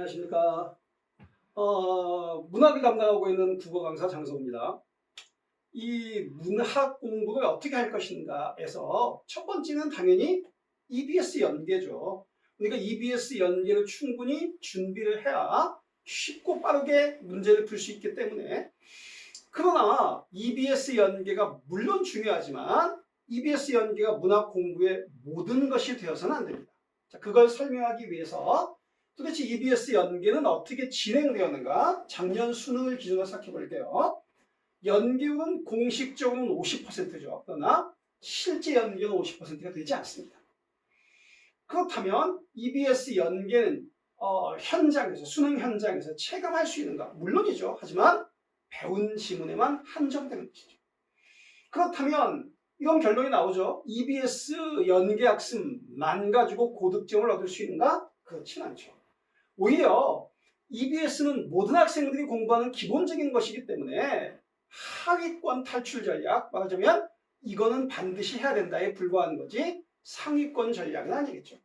안녕하십니까. 문학을 담당하고 있는 국어 강사 장성우입니다. 이 문학 공부를 어떻게 할 것인가에서 첫 번째는 당연히 EBS 연계죠. 우리가 EBS 연계를 충분히 준비를 해야 쉽고 빠르게 문제를 풀 수 있기 때문에, 그러나 EBS 연계가 물론 중요하지만 EBS 연계가 문학 공부의 모든 것이 되어서는 안 됩니다. 자, 그걸 설명하기 위해서 도대체 EBS 연계는 어떻게 진행되었는가? 작년 수능을 기준으로 생각해 볼게요. 연계율은 공식적으로는 50%죠. 그러나 실제 연계는 50%가 되지 않습니다. 그렇다면 EBS 연계는 현장에서, 수능 현장에서 체감할 수 있는가? 물론이죠. 하지만 배운 지문에만 한정되는 것이죠. 그렇다면 이런 결론이 나오죠. EBS 연계학습만 가지고 고득점을 얻을 수 있는가? 그렇진 않죠. 오히려 EBS는 모든 학생들이 공부하는 기본적인 것이기 때문에 하위권 탈출 전략, 말하자면 이거는 반드시 해야 된다에 불과한 거지 상위권 전략은 아니겠죠.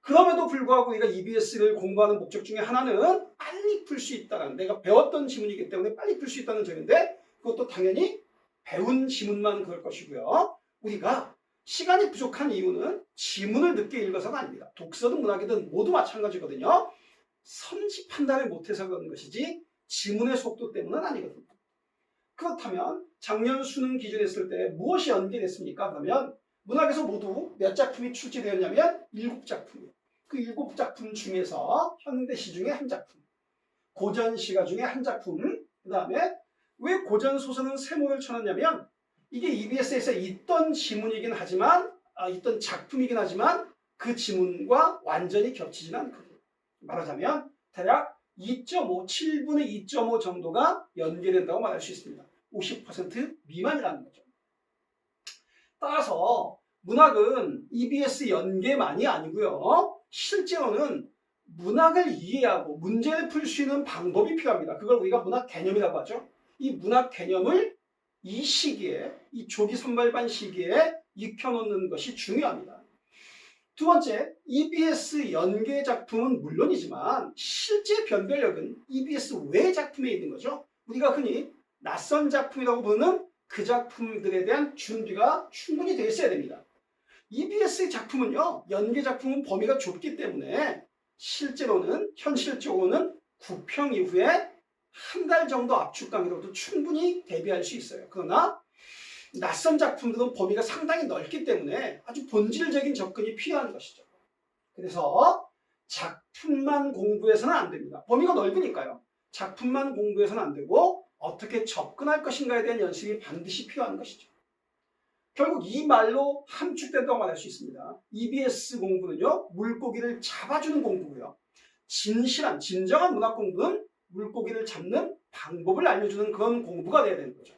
그럼에도 불구하고 우리가 EBS를 공부하는 목적 중에 하나는 빨리 풀 수 있다는, 내가 배웠던 지문이기 때문에 빨리 풀 수 있다는 점인데, 그것도 당연히 배운 지문만 그럴 것이고요. 우리가 시간이 부족한 이유는 지문을 늦게 읽어서가 아닙니다. 독서든 문학이든 모두 마찬가지거든요. 선지 판단을 못해서 그런 것이지 지문의 속도 때문은 아니거든요. 그렇다면 작년 수능 기준에 했을 때 무엇이 연계됐습니까? 그러면 문학에서 모두 몇 작품이 출제되었냐면 7작품이에요. 그 7작품 중에서 현대시 중에 한 작품, 고전시가 중에 한 작품, 그 다음에 왜 고전소설은 세모를 쳐놨냐면 이게 EBS에서 있던 지문이긴 하지만, 있던 작품이긴 하지만 그 지문과 완전히 겹치지는 않거든요. 말하자면 대략 2.5, 7분의 2.5 정도가 연계된다고 말할 수 있습니다. 50% 미만이라는 거죠. 따라서 문학은 EBS 연계만이 아니고요. 실제로는 문학을 이해하고 문제를 풀 수 있는 방법이 필요합니다. 그걸 우리가 문학 개념이라고 하죠. 이 문학 개념을 이 시기에, 이 조기 선발반 시기에 익혀놓는 것이 중요합니다. 두 번째, EBS 연계 작품은 물론이지만 실제 변별력은 EBS 외 작품에 있는 거죠. 우리가 흔히 낯선 작품이라고 부르는 그 작품들에 대한 준비가 충분히 되어 있어야 됩니다. EBS 작품은요, 연계 작품은 범위가 좁기 때문에 실제로는, 현실적으로는 국평 이후에 한 달 정도 압축 강의로도 충분히 대비할 수 있어요. 그러나 낯선 작품들은 범위가 상당히 넓기 때문에 아주 본질적인 접근이 필요한 것이죠. 그래서 작품만 공부해서는 안 됩니다. 범위가 넓으니까요. 작품만 공부해서는 안 되고 어떻게 접근할 것인가에 대한 연습이 반드시 필요한 것이죠. 결국 이 말로 함축된다고 말할 수 있습니다. EBS 공부는요, 물고기를 잡아주는 공부고요. 진정한 문학 공부는 물고기를 잡는 방법을 알려주는 그런 공부가 돼야 되는 거죠.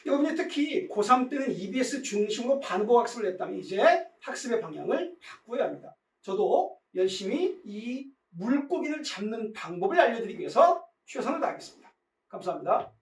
여러분이 특히 고3 때는 EBS 중심으로 반복학습을 했다면 이제 학습의 방향을 바꿔야 합니다. 저도 열심히 이 물고기를 잡는 방법을 알려드리기 위해서 최선을 다하겠습니다. 감사합니다.